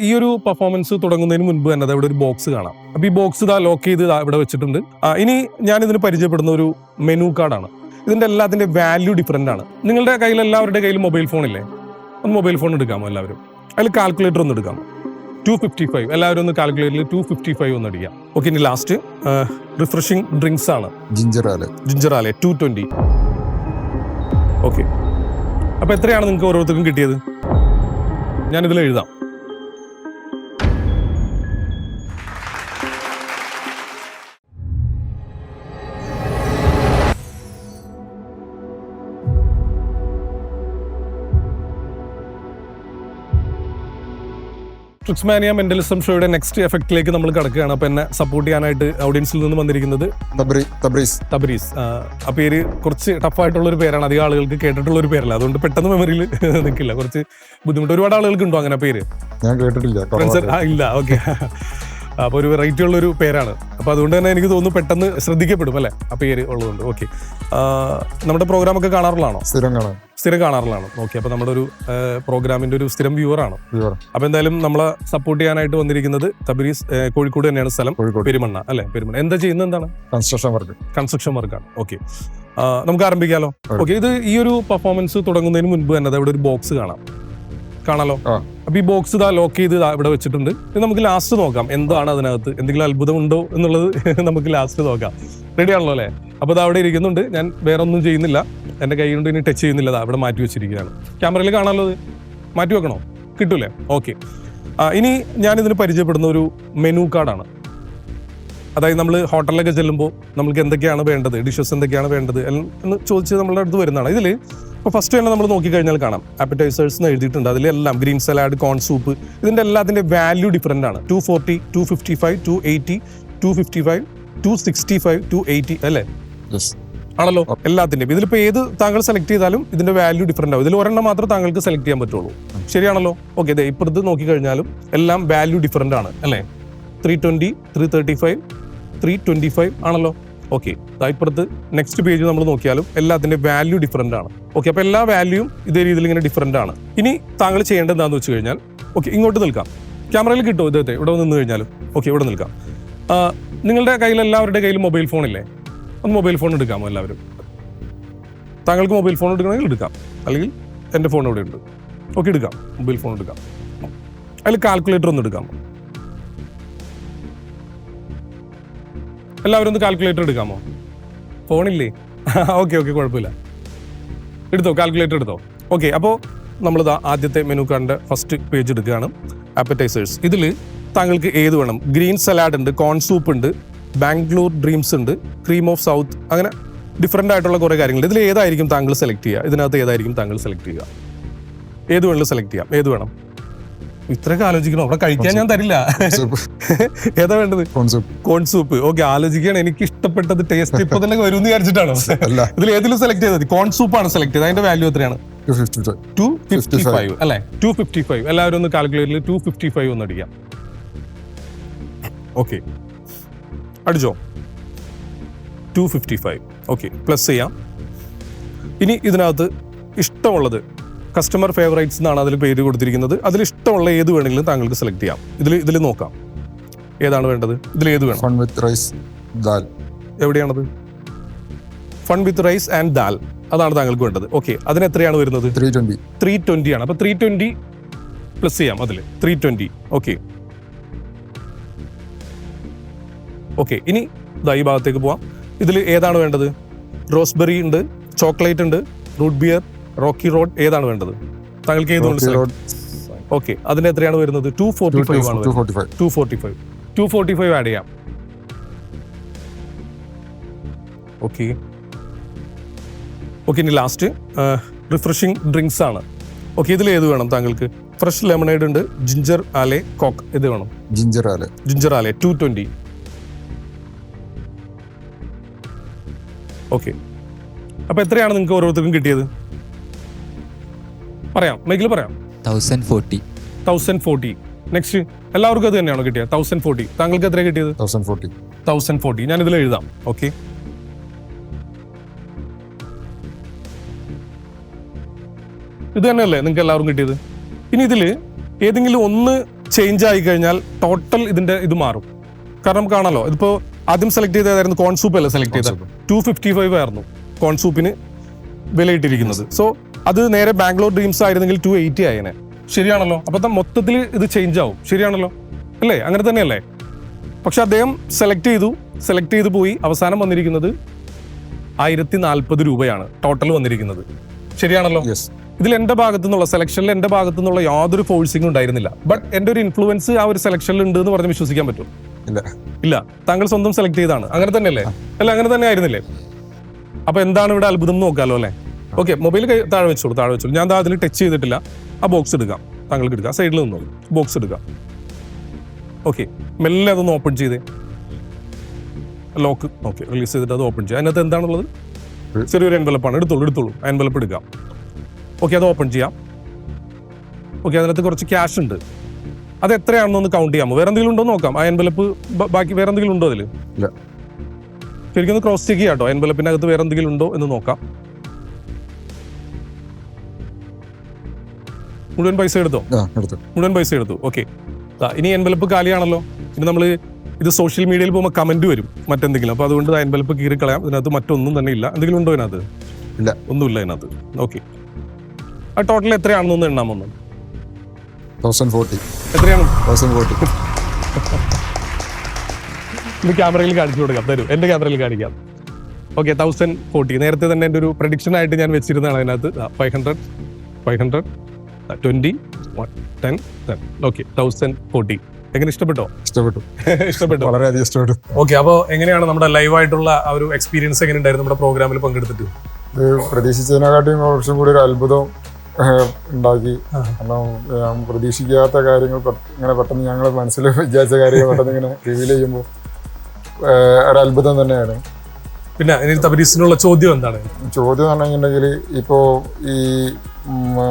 ഈ ഒരു പെർഫോമൻസ് തുടങ്ങുന്നതിന് മുൻപ് തന്നെ ഇവിടെ ഒരു ബോക്സ് കാണാം. അപ്പൊ ഈ ബോക്സ് ലോക്ക് ചെയ്ത് ഇവിടെ വെച്ചിട്ടുണ്ട്. ഇനി ഞാൻ ഇതിന് പരിചയപ്പെടുന്ന ഒരു മെനു കാർഡാണ്. ഇതിന്റെ എല്ലാത്തിന്റെ വാല്യൂ ഡിഫറെന്റ് ആണ്. നിങ്ങളുടെ കയ്യിൽ എല്ലാവരുടെ കയ്യിൽ മൊബൈൽ ഫോൺ ഇല്ലേ? ഒന്ന് മൊബൈൽ ഫോൺ എടുക്കാമോ എല്ലാവരും? അതിൽ കാൽക്കുലേറ്റർ ഒന്ന് എടുക്കാമോ? 255 എല്ലാവരും ഒന്ന് കാൽക്കുലേറ്ററിൽ 255 ഒന്ന് അടിക്കാം. ഓക്കെ, ഇനി ലാസ്റ്റ് റിഫ്രഷിംഗ് ഡ്രിങ്ക്സ് ആണ്. ജിഞ്ചർ ആലെ 220. ഓക്കെ, അപ്പൊ എത്രയാണ് നിങ്ങൾക്ക് ഓരോരുത്തർക്കും കിട്ടിയത്? ഞാനിതിൽ എഴുതാം. ട്രിക്സ്മാനിയ മെന്റലിസം ഷോയുടെ നെക്സ്റ്റ് എഫക്റ്റിലേക്ക് നമ്മൾ കിടക്കുകയാണ്. അപ്പൊ എന്നെ സപ്പോർട്ട് ചെയ്യാനായിട്ട് ഓഡിയൻസിൽ നിന്ന് വന്നിരിക്കുന്നത് തബ്രീസ്. ആ പേര് കുറച്ച് ടഫായിട്ടുള്ള ഒരു പേരാണ്, അധികം ആളുകൾക്ക് കേട്ടിട്ടുള്ള ഒരു പേരല്ല, അതുകൊണ്ട് പെട്ടെന്ന് മെമ്മറിയിൽ നിൽക്കില്ല, കുറച്ച് ബുദ്ധിമുട്ട്. ഒരുപാട് ആളുകൾക്ക് ഉണ്ടോ അങ്ങനെ പേര്? ഞാൻ കേട്ടിട്ടില്ല. ഇല്ല, ഓക്കെ. അപ്പൊ ഒരു വെറൈറ്റി ഉള്ള ഒരു പേരാണ്. അപ്പൊ അതുകൊണ്ട് തന്നെ എനിക്ക് തോന്നുന്നു പെട്ടെന്ന് ശ്രദ്ധിക്കപ്പെടും അല്ലെ ആ പേര് ഉള്ളതുകൊണ്ട്. ഓക്കെ, നമ്മുടെ പ്രോഗ്രാം ഒക്കെ കാണാറുള്ളതാണോ? സ്ഥിരം കാണാറുള്ളതാണ്. ഓക്കെ, അപ്പൊ നമ്മുടെ ഒരു പ്രോഗ്രാമിന്റെ ഒരു സ്ഥിരം വ്യൂവർ ആണ്. അപ്പൊ എന്തായാലും നമ്മളെ സപ്പോർട്ട് ചെയ്യാനായിട്ട് വന്നിരിക്കുന്നത് തബ്രീസ്. കോഴിക്കോട് തന്നെയാണ് സ്ഥലം, പെരുമണ്ണ അല്ലെ? പെരുമണ്ണ. എന്താ ചെയ്യുന്നത്? എന്താണ്? കൺസ്ട്രക്ഷൻ വർക്കാണ്. ഓക്കെ, നമുക്ക് ആരംഭിക്കാലോ. ഓക്കെ, ഇത് ഈ ഒരു പെർഫോമൻസ് തുടങ്ങുന്നതിന് മുൻപ് തന്നെ ഇവിടെ ഒരു ബോക്സ് കാണാലോ. അപ്പൊ ഈ ബോക്സ് ലോക്ക് ചെയ്ത് ഇവിടെ വെച്ചിട്ടുണ്ട്. ഇത് നമുക്ക് ലാസ്റ്റ് നോക്കാം എന്താണ് അതിനകത്ത്, എന്തെങ്കിലും അത്ഭുതം ഉണ്ടോ എന്നുള്ളത് നമുക്ക് ലാസ്റ്റ് നോക്കാം. റെഡി ആണല്ലോ അല്ലെ? അപ്പൊ ഇത് അവിടെ ഇരിക്കുന്നുണ്ട്. ഞാൻ വേറെ ഒന്നും ചെയ്യുന്നില്ല, എന്റെ കൈ കൊണ്ട് ഇനി ടച്ച് ചെയ്യുന്നില്ല. അവിടെ മാറ്റി വെച്ചിരിക്കുകയാണ്. ക്യാമറയിൽ കാണാമല്ലോ. ഇത് മാറ്റി വെക്കണോ? കിട്ടൂലേ? ഓക്കെ, ഇനി ഞാൻ ഇതിന് പരിചയപ്പെടുന്ന ഒരു മെനു കാർഡാണ്. അതായത് നമ്മൾ ഹോട്ടലിലൊക്കെ ചെല്ലുമ്പോൾ നമുക്ക് എന്തൊക്കെയാണ് വേണ്ടത്, ഡിഷസ് എന്തൊക്കെയാണ് വേണ്ടത് എന്ന് ചോദിച്ച് നമ്മളുടെ അടുത്ത് വരുന്നതാണ്. ഇതിൽ ഇപ്പോൾ ഫസ്റ്റ് തന്നെ നമ്മൾ നോക്കിക്കഴിഞ്ഞാൽ കാണാം ആപ്പറ്റൈസേഴ്സ് എന്ന് എഴുതിയിട്ടുണ്ട്. അതിലെല്ലാം ഗ്രീൻ സലാഡ്, കോൺ സൂപ്പ്, ഇതിന്റെ എല്ലാത്തിന്റെ വാല്യൂ ഡിഫറെന്റ് ആണ്. 240, 255, 280, 255, 265, 280 അല്ലേ? ആണല്ലോ എല്ലാത്തിന്റെയും. ഇതിലിപ്പോൾ ഏത് താങ്കൾ സെലക്ട് ചെയ്താലും ഇതിന്റെ വാല്യൂ ഡിഫറെന്റ് ആവും. ഇതിൽ ഒരെണ്ണം മാത്രമേ താങ്കൾക്ക് സെലക്ട് ചെയ്യാൻ പറ്റുള്ളൂ. ശരിയാണല്ലോ? ഓക്കെ, അതെ. ഇപ്പുറത്ത് നോക്കിക്കഴിഞ്ഞാലും എല്ലാം വാല്യൂ ഡിഫറെന്റ് ആണ് അല്ലേ? 320, 335, 325 ആണല്ലോ. ഓക്കെ, ഇപ്പുറത്ത് നെക്സ്റ്റ് പേജ് നമ്മൾ നോക്കിയാലും എല്ലാത്തിന്റെ വാല്യൂ ഡിഫറെന്റ് ആണ്. ഓക്കെ, അപ്പൊ എല്ലാ വാല്യൂയും ഇതേ രീതിയിൽ ഇങ്ങനെ ഡിഫറെന്റ് ആണ്. ഇനി താങ്കൾ ചെയ്യേണ്ടത് എന്താണെന്ന് വെച്ച് കഴിഞ്ഞാൽ, ഓക്കെ, ഇങ്ങോട്ട് നിൽക്കാം. ക്യാമറയിൽ കിട്ടുമോ ഇദ്ദേഹത്തെ? ഇവിടെ നിന്ന് കഴിഞ്ഞാലും ഓക്കെ, ഇവിടെ നിൽക്കാം. നിങ്ങളുടെ കയ്യിൽ എല്ലാവരുടെ കയ്യിൽ മൊബൈൽ ഫോൺ ഇല്ലേ? ഒന്ന് മൊബൈൽ ഫോൺ എടുക്കാമോ എല്ലാവരും? താങ്കൾക്ക് മൊബൈൽ ഫോൺ എടുക്കണമെങ്കിൽ എടുക്കാം, അല്ലെങ്കിൽ എൻ്റെ ഫോൺ ഇവിടെ ഉണ്ട്. ഓക്കെ, എടുക്കാം. മൊബൈൽ ഫോൺ എടുക്കാം. അതിൽ കാൽക്കുലേറ്റർ ഒന്ന് എടുക്കാമോ? എല്ലാവരും ഒന്ന് കാൽക്കുലേറ്റർ എടുക്കാമോ? ഫോണില്ലേ? ഓക്കെ, കുഴപ്പമില്ല. എടുത്തോ, കാൽക്കുലേറ്റർ എടുത്തോ. ഓക്കെ, അപ്പോൾ നമ്മളിതാ ആദ്യത്തെ മെനു കാർഡിന്റെ ഫസ്റ്റ് പേജ് എടുക്കുകയാണ്. ആപ്പറ്റൈസേഴ്സ്. ഇതിൽ താങ്കൾക്ക് ഏത് വേണം? ഗ്രീൻ സലാഡ് ഉണ്ട്, കോൺ സൂപ്പ് ഉണ്ട്, ബാംഗ്ലൂർ ഡ്രീംസ് ഉണ്ട്, ക്രീം ഓഫ് സൗത്ത്, അങ്ങനെ ഡിഫറെൻ്റ് ആയിട്ടുള്ള കുറേ കാര്യങ്ങളുണ്ട്. ഇതിൽ ഏതായിരിക്കും താങ്കൾ സെലക്ട് ചെയ്യുക? ഇതിനകത്ത് ഏതായിരിക്കും താങ്കൾ സെലക്ട് ചെയ്യുക? ഏത് വേണമെങ്കിലും സെലക്ട് ചെയ്യാം. ഏത് വേണം? ഇത്രയൊക്കെ ആലോചിക്കണോ? അവിടെ കഴിക്കാൻ ഞാൻ തരില്ല. ഏതാ വേണ്ടത്? കോൺ സൂപ്പ്. ഓക്കെ, ആലോചിക്കുകയാണ്. എനിക്ക് ഇഷ്ടപ്പെട്ടത് ടേസ്റ്റ് ഇപ്പൊ തന്നെ വരും എന്ന് വിചാരിച്ചിട്ടാണോ? ഇതിൽ ഏതിലും സെലക്ട് ചെയ്താൽ മതി. കോൺ സൂപ്പാണ് സെലക്ട് ചെയ്തത്. അതിന്റെ വാല്യൂ എത്രയാണ്? 255 അല്ലെ? 255 എല്ലാവരും ഒന്ന് കാൽക്കുലേറ്ററിൽ 255 ഒന്ന് അടിക്കാം. ഓക്കെ, അടിച്ചോ? 255. ഓക്കെ, പ്ലസ് ചെയ്യാം. ഇനി ഇതിനകത്ത് ഇഷ്ടമുള്ളത് കസ്റ്റമർ ഫേവറേറ്റ്സ് എന്നാണ് അതിൽ പേര് കൊടുത്തിരിക്കുന്നത്. അതിൽ ഇഷ്ടമുള്ള ഏത് വേണമെങ്കിലും താങ്കൾക്ക് സെലക്ട് ചെയ്യാം. ഇതിൽ നോക്കാം ഏതാണ് വേണ്ടത്. ഇതിൽ ഏത് വേണം? Fun with rice, dal. എവിടെയാണത്? Fun with rice and dal, അതാണ് താങ്കൾക്ക് വേണ്ടത്. ഓക്കെ, അതിന് എത്രയാണ് വരുന്നത്? 320 ആണ്. അപ്പൊ 320 പ്ലസ് ചെയ്യാം. അതിൽ 320. ഓക്കെ, ഇനി ഈ ഭാഗത്തേക്ക് പോവാം. ഇതിൽ ഏതാണ് വേണ്ടത്? റോസ്ബെറി ഉണ്ട്, ചോക്ലേറ്റ് ഉണ്ട്, റൂട്ട് ബിയർ, റോക്കി റോഡ്, ഏതാണ് വേണ്ടത്? താങ്കൾക്ക് ഏതുകൊണ്ട്? ഓക്കെ, അതിന് എത്രയാണ് വരുന്നത്? 245 ആണ്. 245 ആഡ് ചെയ്യാം. ഓക്കെ, ഇനി ലാസ്റ്റ് റിഫ്രഷിംഗ് ഡ്രിങ്ക്സ് ആണ്. ഓക്കെ, ഇതിൽ ഏത് വേണം താങ്കൾക്ക്? ഫ്രഷ് ലെമണേഡ് ഉണ്ട്, ജിഞ്ചർ ആലെ, കോക്ക്, ഇത് വേണം? ജിഞ്ചർ ആലെ 220. ഓക്കെ, അപ്പൊ എത്രയാണ് നിങ്ങൾക്ക് ഓരോരുത്തർക്കും കിട്ടിയത്? പറയാം, മൈക്കിൽ പറയാം. 1040. നെക്സ്റ്റ് എല്ലാവർക്കും അത് തന്നെയാണോ കിട്ടിയത്? 1040. താങ്കൾക്ക് എത്ര കിട്ടിയത്? 1040. ഞാൻ ഇതിൽ എഴുതാം. ഓക്കെ, ഇത് തന്നെയല്ലേ നിങ്ങൾക്ക് എല്ലാവർക്കും കിട്ടിയത്? ഇനി ഇതിൽ ഏതെങ്കിലും ഒന്ന് ചേഞ്ച് ആയി കഴിഞ്ഞാൽ ടോട്ടൽ ഇതിന്റെ ഇത് മാറും. കാരണം നമുക്ക് കാണാലോ, ഇതിപ്പോ ആദ്യം സെലക്ട് ചെയ്തതായിരുന്നു കോൺ സൂപ്പ് അല്ല സെലക്ട് ചെയ്തത്, 255 ആയിരുന്നു കോൺ സൂപ്പിന് വിലയിട്ടിരിക്കുന്നത്. സോ അത് നേരെ ബാംഗ്ലൂർ ഡ്രീംസ് ആയിരുന്നെങ്കിൽ 280 ആയനെ. ശരിയാണല്ലോ? അപ്പൊ മൊത്തത്തിൽ ഇത് ചേഞ്ച് ആവും. ശരിയാണല്ലോ അല്ലേ? അങ്ങനെ തന്നെയല്ലേ? പക്ഷെ അദ്ദേഹം സെലക്ട് ചെയ്തു പോയി അവസാനം വന്നിരിക്കുന്നത് 1040 രൂപയാണ് ടോട്ടൽ വന്നിരിക്കുന്നത്. ശരിയാണല്ലോ? ഇതിൽ എന്റെ ഭാഗത്തു നിന്നുള്ള സെലക്ഷനിൽ എന്റെ ഭാഗത്തു നിന്നുള്ള യാതൊരു ഫോഴ്സിംഗും ഉണ്ടായിരുന്നില്ല. ബട്ട് എന്റെ ഒരു ഇൻഫ്ലുവൻസ് ആ ഒരു സെലക്ഷനിൽ ഉണ്ട് എന്ന് പറഞ്ഞ് വിശ്വസിക്കാൻ പറ്റും? ഇല്ല. താങ്കൾ സ്വന്തം സെലക്ട് ചെയ്താണ്. അങ്ങനെ തന്നെയല്ലേ? അല്ല, അങ്ങനെ തന്നെ ആയിരുന്നില്ലേ? അപ്പൊ എന്താണ് ഇവിടെ അത്ഭുതം എന്ന് നോക്കാലോ അല്ലേ? ഓക്കെ, മൊബൈൽ താഴെ വെച്ചോളൂ. ഞാൻ അതിൽ ടച്ച് ചെയ്തിട്ടില്ല. ആ ബോക്സ് എടുക്കാം, താങ്കൾക്ക് എടുക്കാം. സൈഡിൽ നിന്നോളൂ, ബോക്സ് എടുക്കാം. ഓക്കെ, മെല്ലെ അതൊന്ന് ഓപ്പൺ ചെയ്തേ. ലോക്ക് ഓക്കെ റിലീസ് ചെയ്തിട്ട് അത് ഓപ്പൺ ചെയ്യാം. അതിനകത്ത് എന്താണുള്ളത്? ചെറിയൊരു എൻവലപ്പാണ്. എടുത്തോളൂ. ആ എൻവലപ്പ് എടുക്കാം. ഓക്കെ, അത് ഓപ്പൺ ചെയ്യാം. ഓക്കെ, അതിനകത്ത് കുറച്ച് ക്യാഷ് ഉണ്ട്. അത് എത്രയാണെന്നൊന്ന് കൗണ്ട് ചെയ്യാമോ? വേറെ എന്തെങ്കിലും ഉണ്ടോ നോക്കാം. ആ എൻവലപ്പ് ബാക്കി വേറെ എന്തെങ്കിലും ഉണ്ടോ അതിൽ? ശരിക്കും ഒന്ന് ക്രോസ് ചെക്ക് ചെയ്യാം കേട്ടോ. എൻവലപ്പിനകത്ത് വേറെ എന്തെങ്കിലും ഉണ്ടോ എന്ന് നോക്കാം. മുഴുവൻ പൈസ എടുത്തു. ഓക്കെ, ഇനി എൻവലപ്പ് കാലിയാണല്ലോ. ഇനി നമ്മൾ ഇത് സോഷ്യൽ മീഡിയയിൽ പോകുമ്പോൾ കമന്റ് വരും മറ്റെന്തെങ്കിലും. അപ്പൊ അതുകൊണ്ട് ആ എൻവലപ്പ് കീറിക്കളയാം. ഇതിനകത്ത് മറ്റൊന്നും തന്നെ ഇല്ല. എന്തെങ്കിലും ഉണ്ടോ ഇതിനകത്ത്? ഇല്ല, ഒന്നുമില്ല ഇതിനകത്ത്. ഓക്കെ, ആ ടോട്ടൽ എത്രയാണെന്നൊന്ന് എണ്ണാമൊന്ന്. 1040. എത്രയാണ്? 1040. ഇത് ക്യാമറയിൽ കാണിച്ചു കൊടുക്കാം. തരൂ, എന്റെ ക്യാമറയിൽ കാണിക്കാം. ഓക്കെ, 1040. നേരത്തെ തന്നെ എൻ്റെ ഒരു പ്രഡിക്ഷൻ ആയിട്ട് ഞാൻ വെച്ചിരുന്നതാണ് അതിനകത്ത്. 500, 20, 10. ഓക്കെ, 1040. എങ്ങനെ ഇഷ്ടപ്പെട്ടോ? ഇഷ്ടപ്പെട്ടു, വളരെയധികം ഇഷ്ടപ്പെട്ടു. ഓക്കെ, അപ്പോൾ എങ്ങനെയാണ് നമ്മുടെ ലൈവായിട്ടുള്ള ആ ഒരു എക്സ്പീരിയൻസ് എങ്ങനെ ഉണ്ടായിരുന്നു നമ്മുടെ പ്രോഗ്രാമിൽ പങ്കെടുത്തിട്ട്? പ്രതീക്ഷിച്ചതിനെക്കാട്ടിയും കുറച്ചും കൂടി ഒരു അത്ഭുതം ഉണ്ടാക്കി. കാരണം പ്രതീക്ഷിക്കാത്ത കാര്യങ്ങൾ ഇങ്ങനെ പെട്ടെന്ന് ഞങ്ങൾ മനസ്സിൽ വിചാരിച്ച കാര്യങ്ങൾ പെട്ടെന്ന് ഇങ്ങനെ റിവീൽ ചെയ്യുമ്പോൾ ഒരു അത്ഭുതം തന്നെയാണ്. പിന്നെ തബരീസിനുള്ള ചോദ്യം എന്താണ്? ചോദ്യം എന്ന് പറഞ്ഞിട്ടുണ്ടെങ്കിൽ ഇപ്പോൾ ഈ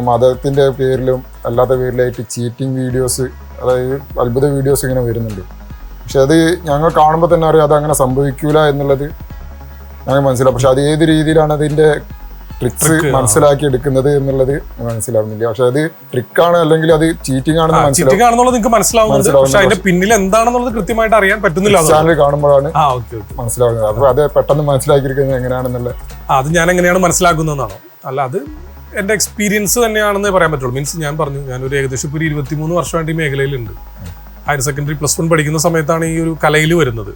മതത്തിന്റെ പേരിലും അല്ലാത്ത പേരിലായിട്ട് ചീറ്റിംഗ് വീഡിയോസ്, അതായത് അത്ഭുത വീഡിയോസ് ഇങ്ങനെ വരുന്നുണ്ട്. പക്ഷെ അത് ഞങ്ങൾ കാണുമ്പോൾ തന്നെ അറിയാം അത് അങ്ങനെ സംഭവിക്കൂല എന്നുള്ളത് ഞങ്ങൾ മനസ്സിലാവും. പക്ഷെ അത് ഏത് രീതിയിലാണ് അതിന്റെ ട്രിക്സ് മനസ്സിലാക്കി എടുക്കുന്നത് എന്നുള്ളത് മനസ്സിലാവുന്നില്ല. പക്ഷെ അത് ട്രിക്കാണ് അല്ലെങ്കിൽ അത് ചീറ്റിംഗ് ആണെന്ന് മനസ്സിലാവുന്നുണ്ട്. പക്ഷെ അതിന്റെ പിന്നിൽ എന്താണെന്നുള്ളത് കൃത്യമായിട്ട് അറിയാൻ പറ്റുന്നില്ല. ചാനൽ കാണുമ്പോഴാണ് മനസ്സിലാവുന്നത്. അപ്പൊ അത് പെട്ടെന്ന് മനസ്സിലാക്കിയിരിക്കുന്നത് എങ്ങനെയാണെന്നുള്ള അത് ഞാൻ എങ്ങനെയാണ് മനസ്സിലാക്കുന്നതെന്നാണോ? അല്ല, അത് എന്റെ എക്സ്പീരിയൻസ് തന്നെയാണെന്ന് പറയാൻ പറ്റുള്ളൂ. മീൻസ് ഞാൻ പറഞ്ഞു, ഞാനൊരു ഏകദേശം ഒരു 23 വർഷമായിട്ട് ഈ മേഖലയിലുണ്ട്. ഹയർ സെക്കൻഡറി +1 പഠിക്കുന്ന സമയത്താണ് ഈ ഒരു കലയിൽ വരുന്നത്.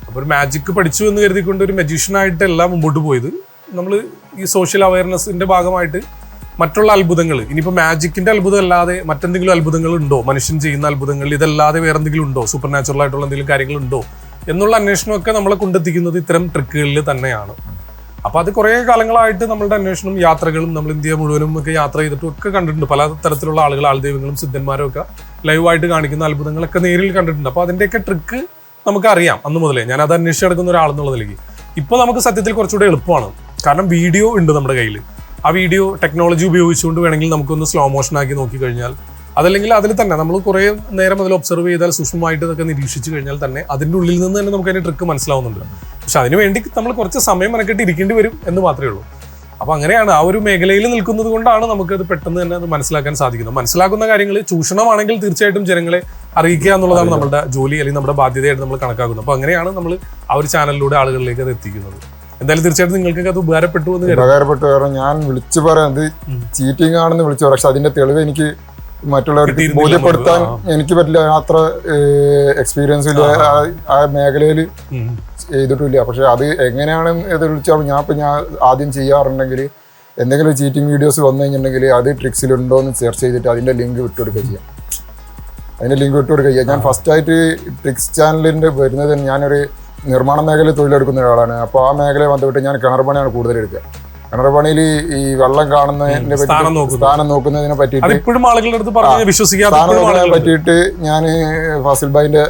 അപ്പോൾ ഒരു മാജിക് പഠിച്ചു എന്ന് കരുതിക്കൊണ്ട് ഒരു മജീഷ്യനായിട്ടല്ല മുമ്പോട്ട് പോയത്. നമ്മൾ ഈ സോഷ്യൽ അവയർനെസ്സിന്റെ ഭാഗമായിട്ട് മറ്റുള്ള അത്ഭുതങ്ങൾ, ഇനിയിപ്പോൾ മാജിക്കിന്റെ അത്ഭുതം അല്ലാതെ മറ്റെന്തെങ്കിലും അത്ഭുതങ്ങൾ ഉണ്ടോ, മനുഷ്യൻ ചെയ്യുന്ന അത്ഭുതങ്ങൾ ഇതല്ലാതെ വേറെ എന്തെങ്കിലും ഉണ്ടോ, സൂപ്പർ നാച്ചുറൽ ആയിട്ടുള്ള എന്തെങ്കിലും കാര്യങ്ങളുണ്ടോ എന്നുള്ള അന്വേഷണമൊക്കെ നമ്മളെ കൊണ്ടെത്തിക്കുന്നത് ഇത്തരം ട്രിക്കുകളിൽ തന്നെയാണ്. അപ്പൊ അത് കുറെ കാലങ്ങളായിട്ട് നമ്മളുടെ അന്വേഷണം, യാത്രകളും, നമ്മൾ ഇന്ത്യ മുഴുവനും ഒക്കെ യാത്ര ചെയ്തിട്ടും ഒക്കെ കണ്ടിട്ടുണ്ട്. പല തരത്തിലുള്ള ആളുകൾ, ആൾദൈവങ്ങളും സിദ്ധന്മാരും ഒക്കെ ലൈവായിട്ട് കാണിക്കുന്ന അത്ഭുതങ്ങളൊക്കെ നേരിൽ കണ്ടിട്ടുണ്ട്. അപ്പൊ അതിന്റെയൊക്കെ ട്രിക്ക് നമുക്കറിയാം അന്ന് മുതലേ. ഞാൻ അത് അന്വേഷിച്ചെടുക്കുന്ന ഒരാളെന്നുള്ള നിലയ്ക്ക് ഇപ്പോൾ നമുക്ക് സത്യത്തിൽ കുറച്ചുകൂടെ എളുപ്പമാണ്. കാരണം വീഡിയോ ഉണ്ട് നമ്മുടെ കയ്യിൽ. ആ വീഡിയോ ടെക്നോളജി ഉപയോഗിച്ചുകൊണ്ട് വേണമെങ്കിൽ നമുക്കൊന്ന് സ്ലോ മോഷൻ ആക്കി നോക്കിക്കഴിഞ്ഞാൽ, അതല്ലെങ്കിൽ അതിൽ തന്നെ നമ്മൾ കുറേ നേരം അതിൽ ഒബ്സർവ് ചെയ്താൽ, സൂക്ഷ്മമായിട്ട് ഇതൊക്കെ നിരീക്ഷിച്ചു കഴിഞ്ഞാൽ തന്നെ അതിൻ്റെ ഉള്ളിൽ നിന്ന് തന്നെ നമുക്ക് അതിൻ്റെ ട്രിക്ക് മനസ്സിലാവുന്നുണ്ട്. പക്ഷെ അതിന് വേണ്ടി നമ്മൾ കുറച്ച് സമയം മെനക്കെട്ട് ഇരിക്കേണ്ടി വരും എന്ന് മാത്രമേ ഉള്ളൂ. അപ്പോൾ അങ്ങനെയാണ്, ആ ഒരു മേഖലയിൽ നിൽക്കുന്നത് കൊണ്ടാണ് നമുക്കത് പെട്ടെന്ന് തന്നെ അത് മനസ്സിലാക്കാൻ സാധിക്കുന്നത്. മനസ്സിലാക്കുന്ന കാര്യങ്ങൾ ചൂഷണമാണെങ്കിൽ തീർച്ചയായിട്ടും ജനങ്ങളെ അറിയിക്കുക എന്നുള്ളതാണ് നമ്മുടെ ജോലി, അല്ലെങ്കിൽ നമ്മുടെ ബാധ്യതയായിട്ട് നമ്മൾ കണക്കാക്കുന്നത്. അപ്പോൾ അങ്ങനെയാണ് നമ്മൾ ആ ഒരു ചാനലിലൂടെ ആളുകളിലേക്ക് അത് എത്തിക്കുന്നത്. എന്തായാലും തീർച്ചയായിട്ടും നിങ്ങൾക്കൊക്കെ അത് ഉപകാരപ്പെട്ടു. കാരണം ഞാൻ വിളിച്ചു പറയുന്നത് ചീറ്റിംഗ് ആണെന്ന് വിളിച്ചു പറയാം. പക്ഷെ അതിന്റെ തെളിവ് എനിക്ക് മറ്റുള്ളവർക്ക് ബോധ്യപ്പെടുത്താൻ എനിക്ക് പറ്റില്ല. അത്ര എക്സ്പീരിയൻസ് ഇല്ല, ആ മേഖലയിൽ ചെയ്തിട്ടില്ല. പക്ഷെ അത് എങ്ങനെയാണ് ഇത് വിളിച്ചാൽ ഞാൻ ആദ്യം ചെയ്യാറുണ്ടെങ്കിൽ എന്തെങ്കിലും ചീറ്റിംഗ് വീഡിയോസ് വന്നു കഴിഞ്ഞിട്ടുണ്ടെങ്കിൽ അത് ട്രിക്സിലുണ്ടോ എന്ന് സെർച്ച് ചെയ്തിട്ട് അതിന്റെ ലിങ്ക് വിട്ടുകൊടുക്കുക ചെയ്യാം. ഞാൻ ഫസ്റ്റായിട്ട് ട്രിക്സ് ചാനലിന്റെ വരുന്നത്, ഞാനൊരു നിർമ്മാണ മേഖലയിൽ തൊഴിലെടുക്കുന്ന ഒരാളാണ്. അപ്പോൾ ആ മേഖലയെ ബന്ധപ്പെട്ട് ഞാൻ കിണർ പണിയാണ് കൂടുതൽ എടുക്കുക. കിണർ പണിയിൽ ഈ വെള്ളം കാണുന്നതിനെ പറ്റി, സ്ഥാനം നോക്കുന്നതിനെ പറ്റിയിട്ട് ഞാൻ ഫാസിൽ ഭായിന്റെ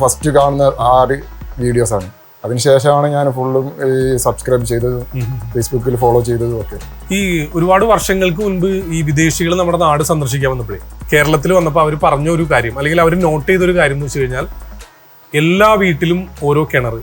ഫസ്റ്റ് കാണുന്ന 6 വീഡിയോസാണ്. അതിനുശേഷമാണ് ഞാൻ ഫുള്ളും സബ്സ്ക്രൈബ് ചെയ്തതും ഫേസ്ബുക്കിൽ ഫോളോ ചെയ്തതും ഒക്കെ. ഈ ഒരുപാട് വർഷങ്ങൾക്ക് മുൻപ് ഈ വിദേശികൾ നമ്മുടെ നാട് സന്ദർശിക്കാൻ വന്നപ്പോഴേ കേരളത്തിൽ വന്നപ്പോൾ അവർ പറഞ്ഞ ഒരു കാര്യം, അല്ലെങ്കിൽ അവർ നോട്ട് ചെയ്തൊരു കാര്യം എന്ന് വെച്ച് കഴിഞ്ഞാൽ, എല്ലാ വീട്ടിലും ഓരോ കിണർ.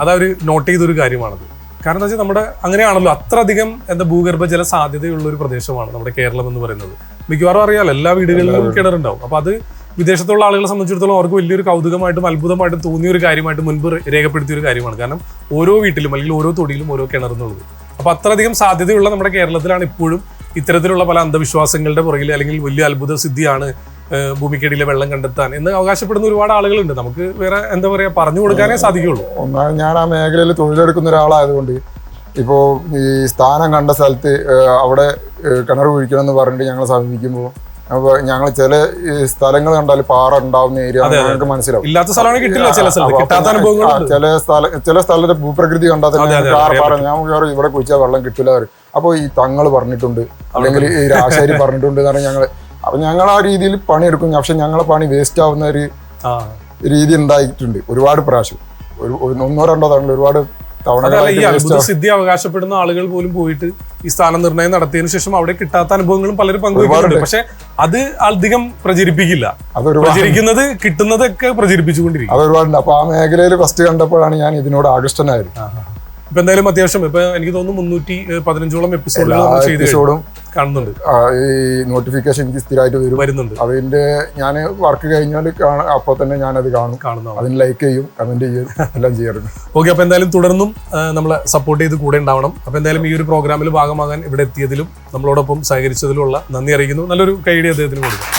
അതവർ നോട്ട് ചെയ്തൊരു കാര്യമാണത്. കാരണം എന്താ വെച്ചാൽ നമ്മുടെ അങ്ങനെയാണല്ലോ, അത്രയധികം ഭൂഗർഭജല സാധ്യതയുള്ള ഒരു പ്രദേശമാണ് നമ്മുടെ കേരളം എന്ന് പറയുന്നത്. മിക്കവാറും അറിയാലോ, എല്ലാ വീടുകളിലും കിണറുണ്ടാവും. അപ്പൊ അത് വിദേശത്തുള്ള ആളുകളെ സംബന്ധിച്ചിടത്തോളം അവർക്ക് വലിയൊരു കൗതുകമായിട്ടും അത്ഭുതമായിട്ടും തോന്നിയ ഒരു കാര്യമായിട്ട് മുൻപ് രേഖപ്പെടുത്തിയ ഒരു കാര്യമാണ്. കാരണം ഓരോ വീട്ടിലും അല്ലെങ്കിൽ ഓരോ തൊടിയിലും ഓരോ കിണറെന്നുള്ളത്. അപ്പൊ അത്രയധികം സാധ്യതയുള്ള നമ്മുടെ കേരളത്തിലാണ് ഇപ്പോഴും ഇത്തരത്തിലുള്ള പല അന്ധവിശ്വാസങ്ങളുടെ പുറകിൽ അല്ലെങ്കിൽ വലിയ അത്ഭുത സിദ്ധിയാണ് ഭൂമിക്കടിയിലെ വെള്ളം കണ്ടെത്താൻ എന്ന് അവകാശപ്പെടുന്ന ഒരുപാട് ആളുകളുണ്ട്. നമുക്ക് വേറെ എന്താ പറയാ പറഞ്ഞു കൊടുക്കാനേ സാധിക്കുള്ളൂ. ഒന്നാമത് ഞാൻ ആ മേഖലയിൽ തൊഴിലെടുക്കുന്ന ഒരാളായതുകൊണ്ട് ഇപ്പോൾ ഈ സ്ഥാനം കണ്ട സ്ഥലത്ത് അവിടെ കിണർ കുഴിക്കണം എന്ന് പറഞ്ഞിട്ട് ഞങ്ങളെ സമീപിക്കുമ്പോൾ അപ്പോൾ ഞങ്ങൾ ചില സ്ഥലങ്ങൾ കണ്ടാൽ പാറ ഉണ്ടാവുന്ന ഏരിയ ഞങ്ങൾക്ക് മനസ്സിലാവും. ഇല്ലാത്ത സ്ഥലമാണ് കിട്ടില്ല, ചില സ്ഥലത്തെ ഭൂപ്രകൃതി കണ്ടാൽ തന്നെ പാറ ഞാൻ ഇവിടെ കുഴിച്ചാൽ വെള്ളം കിട്ടില്ല. അപ്പോൾ ഈ തങ്ങൾ പറഞ്ഞിട്ടുണ്ട് അല്ലെങ്കിൽ ഈ രാശാരി പറഞ്ഞിട്ടുണ്ട് എന്ന് പറഞ്ഞാൽ ഞങ്ങൾ അപ്പൊ ഞങ്ങൾ ആ രീതിയിൽ പണിയെടുക്കും. പക്ഷെ ഞങ്ങളെ പണി വേസ്റ്റ് ആവുന്ന ഒരു രീതി ഉണ്ടായിട്ടുണ്ട് ഒരുപാട് പ്രാവശ്യം. ഒന്നോ രണ്ടോ തവണ ഒരുപാട് തവണ സിദ്ധി അവകാശപ്പെടുന്ന ആളുകൾ പോലും പോയിട്ട് ഈ സ്ഥാന നിർണ്ണയം നടത്തിയതിനു ശേഷം അവിടെ കിട്ടാത്ത അനുഭവങ്ങളും പലരും പങ്കുവയ്ക്കുന്നുണ്ട്. പക്ഷെ അത് അധികം പ്രചരിപ്പിക്കില്ല. പ്രചരിക്കുന്നത് കിട്ടുന്നതൊക്കെ പ്രചരിപ്പിച്ചുകൊണ്ടിരിക്കും. അത് ഒരുപാടുണ്ട്. അപ്പൊ ആ മേഖലയിൽ ഫസ്റ്റ് കണ്ടപ്പോഴാണ് ഞാൻ ഇതിനോട് ആകൃഷ്ടനായത്. ഇപ്പൊ എന്തായാലും അത്യാവശ്യം ഇപ്പൊ എനിക്ക് തോന്നുന്നു 315ഓളം എപ്പിസോഡും കാണുന്നുണ്ട്. ഈ നോട്ടിഫിക്കേഷൻ എനിക്ക് സ്ഥിരമായിട്ട് വരുന്നുണ്ട്. അതിന്റെ ഞാൻ വർക്ക് കഴിഞ്ഞാൽ അപ്പോൾ തന്നെ ഞാനത് കാണും. അതിന് ലൈക്ക് ചെയ്യും, കമന്റ് ചെയ്യും, എല്ലാം ചെയ്യാറുണ്ട്. ഓക്കെ, അപ്പൊ എന്തായാലും തുടർന്നും നമ്മളെ സപ്പോർട്ട് ചെയ്ത് കൂടെ ഉണ്ടാവണം. അപ്പൊ എന്തായാലും ഈ ഒരു പ്രോഗ്രാമിൽ ഭാഗമാകാൻ ഇവിടെ എത്തിയതിലും നമ്മളോടൊപ്പം സഹകരിച്ചതിലുള്ള നന്ദി അറിയിക്കുന്നു. നല്ലൊരു കൈയടി അദ്ദേഹത്തിന് കൊടുക്കാം.